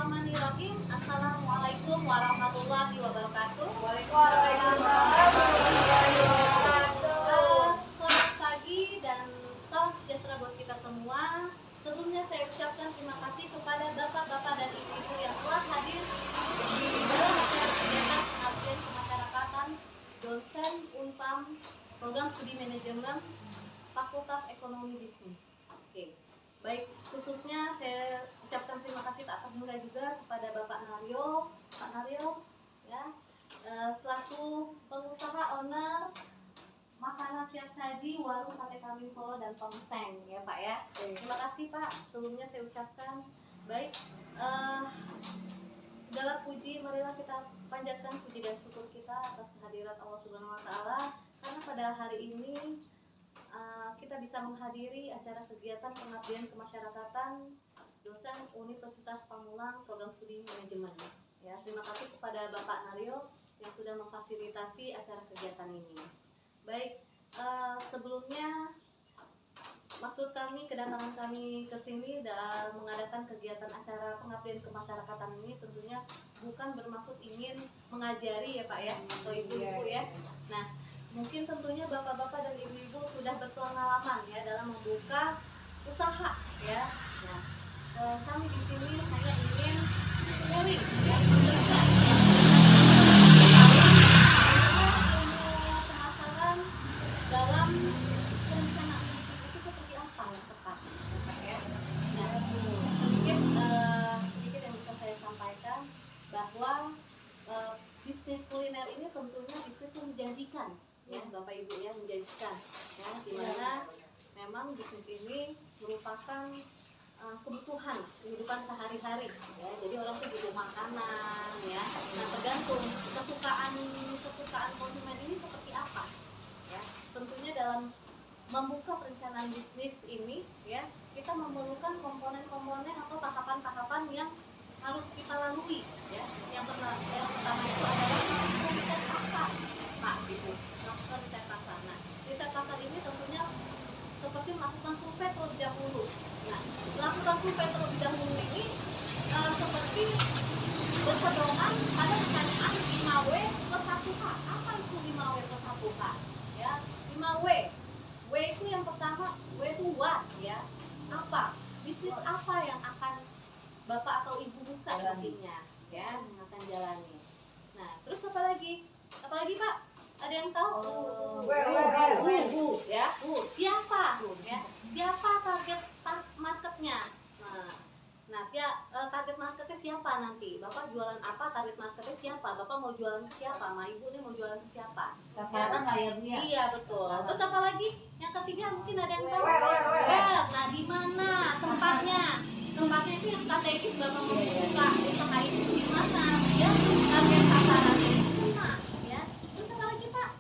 Bismillahirrahmanirrahim. Assalamualaikum warahmatullahi wabarakatuh. Waalaikumsalam warahmatullahi wabarakatuh. Selamat pagi dan salam sejahtera buat kita semua. Sebelumnya saya ucapkan terima kasih kepada bapak-bapak dan ibu-ibu yang telah hadir di dalam acara kegiatan pengabdian kemasyarakatan dosen Unpam Program Studi Manajemen Fakultas Ekonomi Bisnis. Oke. Baik, khususnya saya ucapkan terima kasih tak terhingga juga kepada Bapak Naryo, Pak Naryo, ya, selaku pengusaha owner makanan siap saji warung sate kambing Solo dan tongseng, ya Pak ya. Terima kasih Pak. Sebelumnya saya ucapkan baik. Segala puji, marilah kita panjatkan puji dan syukur kita atas kehadirat Allah Subhanahu Wa Taala, karena pada hari ini kita bisa menghadiri acara kegiatan pengabdian kemasyarakatan dosen Universitas Pamulang Program Studi Manajemen. Ya, terima kasih kepada Bapak Naryo yang sudah memfasilitasi acara kegiatan ini. Baik, sebelumnya maksud kami, kedatangan kami ke sini dan mengadakan kegiatan acara pengabdian kemasyarakatan ini tentunya bukan bermaksud ingin mengajari ya Pak ya, atau ibu-ibu ya. Nah, mungkin tentunya bapak-bapak dan ibu-ibu sudah berpengalaman ya dalam membuka usaha ya. Nah, kami di sini hanya ingin sharing ya, memberikan penasaran dalam perencanaan itu seperti apa yang tepat ya. Nah, sedikit yang bisa saya sampaikan bahwa bisnis kuliner ini tentunya bisnis yang menjanjikan ya Bapak Ibu ya, menjanjikan ya, dimana memang bisnis ini merupakan kebutuhan kehidupan sehari-hari ya, jadi orang tuh butuh makanan ya. Nah, tergantung kesukaan konsumen ini seperti apa ya. Tentunya dalam membuka perencanaan bisnis ini ya, kita memerlukan komponen-komponen atau tahapan-tahapan yang harus kita lalui ya. Yang pertama itu adalah riset pasar, Pak Ibu, melakukan riset pasar. Nah, riset pasar ini tentunya seperti melakukan survei terlebih dahulu. Nah, melakukan survei terlebih dahulu ini seperti berpedoman pada pertanyaan 5W plus 1H. Apa itu 5W plus 1H? Ya, 5W. W itu yang pertama, W itu what ya. Apa? Bisnis apa yang akan Bapak atau Ibu buka nantinya ya, yang akan jalani. Nah, terus apa lagi? Apa lagi Pak? Ada yang tahu? Ya. Siapa? Ya. Siapa target marketnya? Nah, target marketnya siapa nanti? Bapak jualan apa? Target marketnya siapa? Bapak mau jualan ke siapa? Ma Ibu nih mau jualan ke siapa? Sasaran lah ya Bu ya. Iya betul. Terus apa lagi? Yang ketiga mungkin ada yang tahu? Nah, di mana tempatnya? Tempatnya itu yang strategis Bapak mau buka usaha itu di mana? Ya, target sasarannya itu mana? Ya. Terus apa lagi Pak?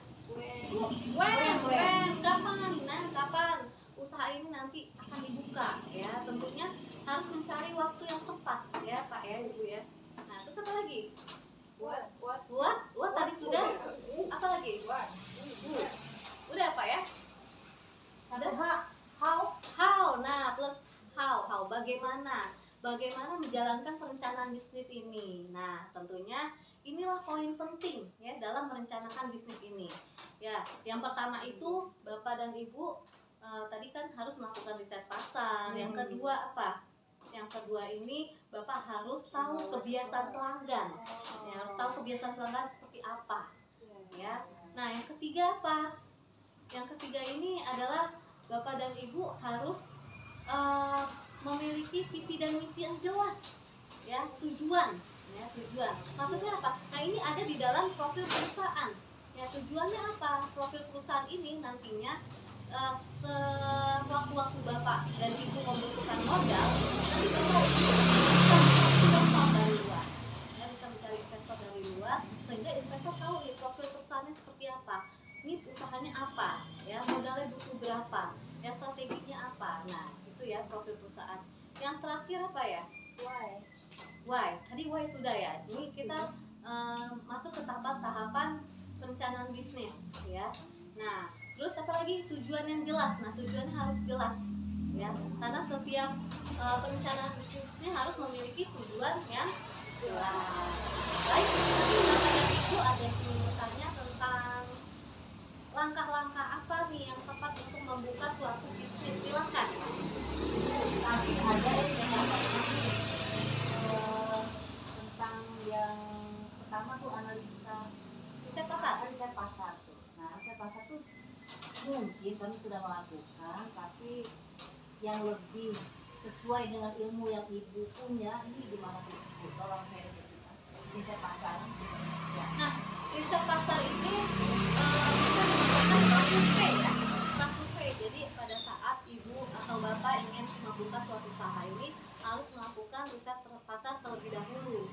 Kapan usaha ini nanti akan dibuka ya? Tentunya harus mencari waktu yang tepat ya Pak ya Ibu ya. Nah, terus apa lagi? What tadi sudah? Apa lagi? Udah Pak ya? Sudah? How. Nah, plus how bagaimana menjalankan perencanaan bisnis ini. Nah, tentunya inilah poin penting ya dalam merencanakan bisnis ini. Ya, yang pertama itu Bapak dan Ibu tadi kan harus melakukan riset pasar. Yang kedua apa? Yang kedua ini Bapak harus tahu kebiasaan pelanggan. Ya, harus tahu kebiasaan pelanggan seperti apa. Ya. Nah, yang ketiga apa? Yang ketiga ini adalah Bapak dan Ibu harus memiliki visi dan misi yang jelas ya, tujuan. Maksudnya apa? Nah, ini ada di dalam profil perusahaan ya. Tujuannya apa? Profil perusahaan ini nantinya sewaktu-waktu Bapak dan Ibu membutuhkan modal, nanti Bapak bisa investor dari luar ya, bisa mencari investor dari luar sehingga investor tahu nih profil perusahaannya seperti apa, ini usahanya apa ya, modalnya butuh berapa ya, strateginya apa. Nah, itu ya profil perusahaan. Yang terakhir apa ya? Why. Tadi why sudah ya. Ini kita masuk ke tahapan perencanaan bisnis ya. Nah, terus apa lagi? Tujuan yang jelas. Nah, tujuannya harus jelas ya, karena setiap perencanaan bisnis ini harus memiliki tujuan yang jelas. Baik, tadi Bapak dan Ibu ada yang ingin bertanya tentang langkah-langkah apa nih yang tepat untuk membuka suatu bisnis? Silakan. Tapi ada yang tentang yang pertama tuh analisa Riset pasar. riset pasar tuh. Nah, riset pasar tuh mungkin kami sudah melakukan, tapi yang lebih sesuai dengan ilmu yang ibu punya ini gimana tuh? Bu? Tolong saya ceritakan. Riset pasar. Ya. Nah, riset pasar ini bisa menggunakan survei ya, survei. Jadi pada saat ibu atau bapak ingin membuka suatu usaha ini harus melakukan riset pasar terlebih dahulu,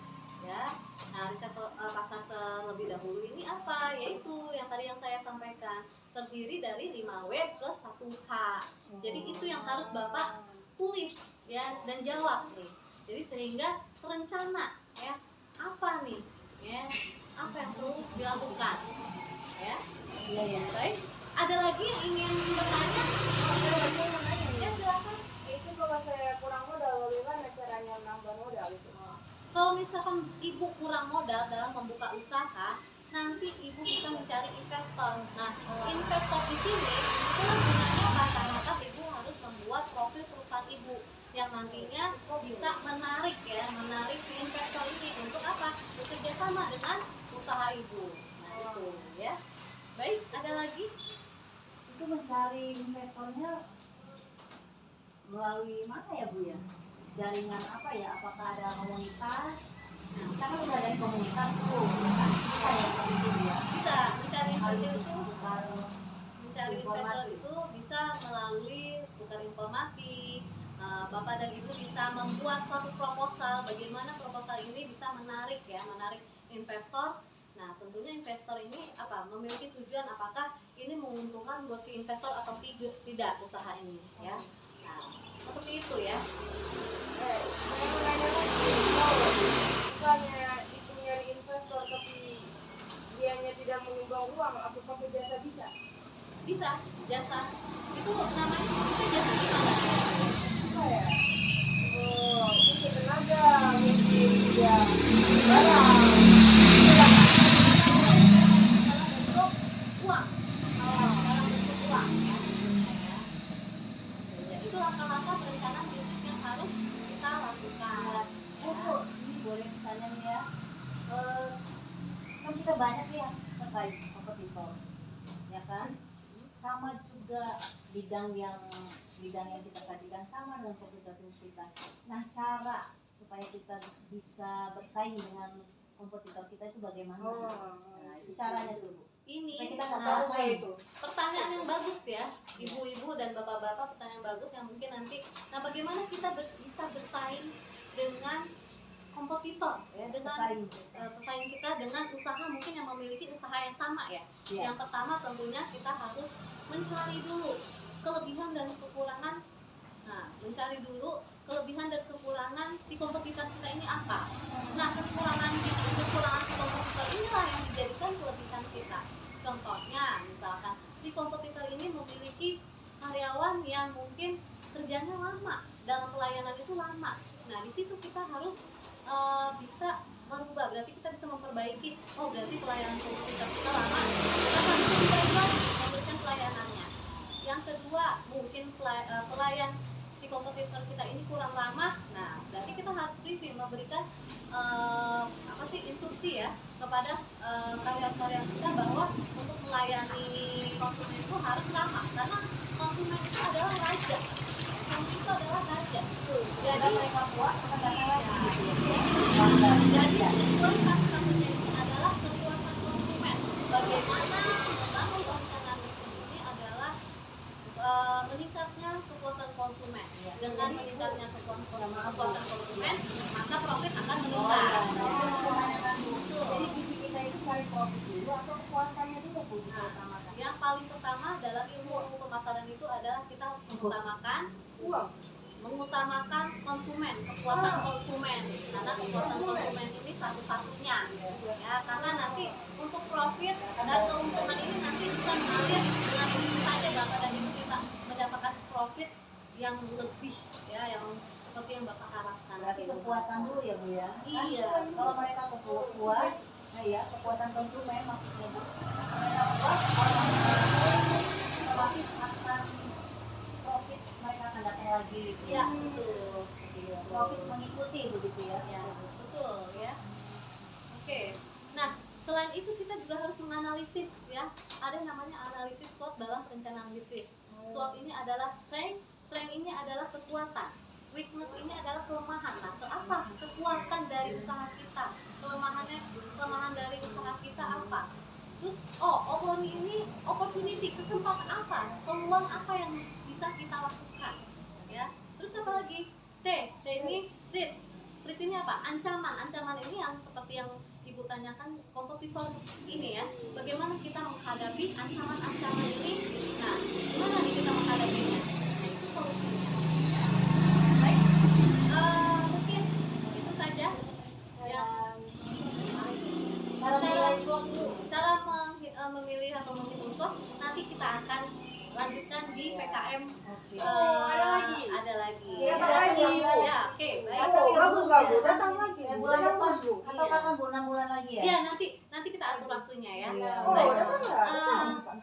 ya. Nah, riset pasar terlebih dahulu ini apa? Yaitu yang tadi yang saya sampaikan, terdiri dari 5W plus 1H. Jadi itu yang harus bapak tulis ya dan jawab nih. Jadi sehingga terencana ya apa nih ya apa yang perlu dilakukan ya. Iya ya. Baik, ada lagi yang ingin bertanya? Saya masih mau nanya Ya nih. silakan. Itu kalau saya kurang modal, gimana caranya nambah modal itu? Kalau misalkan ibu kurang modal dalam membuka usaha, nanti ibu bisa mencari investor. Nah, investor di sini itu gunanya apa? Karena ibu harus membuat profil perusahaan ibu yang nantinya bisa menarik si investor ini untuk apa? Bekerja sama dengan usaha ibu. Nah, itu ya. Baik, ada lagi? Itu mencari investornya melalui mana ya Bu ya? Jaringan apa ya? Apakah ada komunitas? Nah, kita kan udah ada komunitas tuh, ya kan? Kita yang penting ya. Bisa mencari investor itu Tukar mencari investor itu bisa melalui tukar informasi. Bapak dan Ibu bisa membuat suatu proposal, bagaimana proposal ini bisa menarik investor. Nah, tentunya investor ini memiliki tujuan apakah ini menguntungkan buat si investor atau tidak usaha ini ya. Nah, seperti itu ya. Saya mau nanya lagi, kalau misalnya itu nyari investor tapi dianya tidak menyumbang uang, apakah pakai jasa bisa? Bisa, jasa. Itu namanya jasa gimana? Apa ya? Oh, itu tenaga, mungkin dia barang. Dalam bentuk uang. Dalam bentuk uang ya. Ya, itu langkah-langkah perencanaan bisnis yang harus kita lakukan. Bu, ini boleh tanya nih ya. Kan kita banyak ya pesaing kompetitor, ya kan? Sama juga bidang yang kita sajikan sama dengan kompetitor kita. Nah, cara supaya kita bisa bersaing dengan kompetitor kita itu bagaimana? Nah, itu caranya tuh, Bu. Ini Supaya kita nggak nah, kalah saing. pertanyaan yang bagus ya, ibu-ibu dan bapak-bapak, pertanyaan yang bagus yang mungkin nanti. Nah, bagaimana kita bisa bersaing dengan kompetitor ya, dengan pesaing kita dengan usaha mungkin yang memiliki usaha yang sama ya. Iya. Yang pertama tentunya kita harus mencari dulu kelebihan dan kekurangan. Nah, mencari dulu kelebihan dan kekurangan si kompetitor kita ini apa. Nah, kekurangan si kompetitor inilah yang dijadikan kelebihan kita. Contohnya, misalkan si kompetitor ini memiliki karyawan yang mungkin kerjanya lama, dalam pelayanan itu lama. Nah, di situ kita harus bisa merubah, berarti kita bisa memperbaiki. Oh, berarti pelayanan kompetitor kita lama, kita harus mencoba memberikan pelayanannya. Yang kedua, mungkin pelayan si kompetitor kita ini kurang lama. Nah, berarti kita harus briefing, memberikan instruksi ya kepada karyawan-karyawan kita bahwa untuk melayani konsumen itu harus ramah, karena konsumen itu adalah raja. Konsumen itu adalah raja. Jadi mereka kuat, jadi tujuan satu-satunya ini adalah kepuasan konsumen. Bagaimana membangun perencanaan bisnis ini adalah meningkatnya kepuasan konsumen. Dengan meningkatnya kepuasan konsumen, maka profit akan meningkat. Jadi visi kita itu cari profit dulu atau kepuasannya dulu, Bu? Yang paling pertama dalam ilmu pemasaran itu adalah kita harus mengutamakan konsumen, kepuasan konsumen, karena kepuasan konsumen ini satu-satunya ya, karena nanti untuk profit dan keuntungan ini nanti bisa mengalir dengan begitu saja Bapak dan Ibu kita mendapatkan profit yang lebih ya, yang seperti yang Bapak harapkan. Berarti kepuasan dulu ya Bu ya. Iya. Kan kalau mereka puas, nah ya kepuasan konsumen maksudnya Bu. Mereka puas, otomatis akan profit, mereka akan datang lagi. Ya, betul. Seperti itu. Profit mengikuti begitu ya. Ya, betul ya. Oke. Nah, selain itu kita juga harus menganalisis ya. Ada yang namanya analisis SWOT dalam perencanaan bisnis. SWOT ini adalah strength ini adalah kekuatan. Weakness ini adalah kelemahan. Nah, apa? Kekuatan dari usaha kita. Kelemahan dari usaha kita apa? Terus, opportunity, kesempatan apa? Peluang apa yang bisa kita lakukan? Ya. Terus apa lagi? T ini risk. Risk ini apa? Ancaman. Ancaman ini yang seperti yang Ibu tanyakan kompetitor ini ya. Bagaimana kita menghadapi ancaman-ancaman ini? Nah, gimana nih kita menghadapinya? Nah, itu solusinya. Baik, mungkin itu saja. Ya. Cara memilih atau menghitung SWOT nanti kita akan lanjutkan di PKM. Ada lagi. Ya, lagi. Ya, oke, baik. Bagus. Datang lagi. Bulan depan Bu. Iya. Atau kapan Bu? 6 bulan lagi ya? Ya, nanti kita atur waktunya ya. Iya. Baik. datang nggak?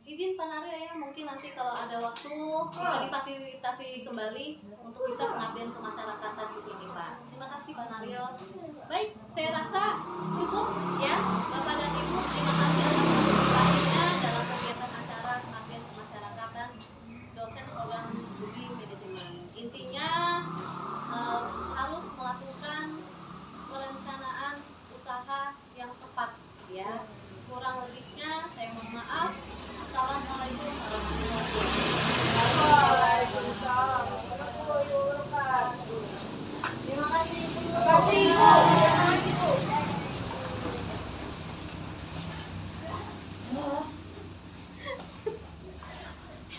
Izin Pak Naryo ya, mungkin nanti kalau ada waktu bisa difasilitasi kembali untuk bisa pengabdian kemasyarakatan di sini Pak. Terima kasih Pak Naryo. Baik, saya rasa cukup ya Bapak dan Ibu. Terima kasih.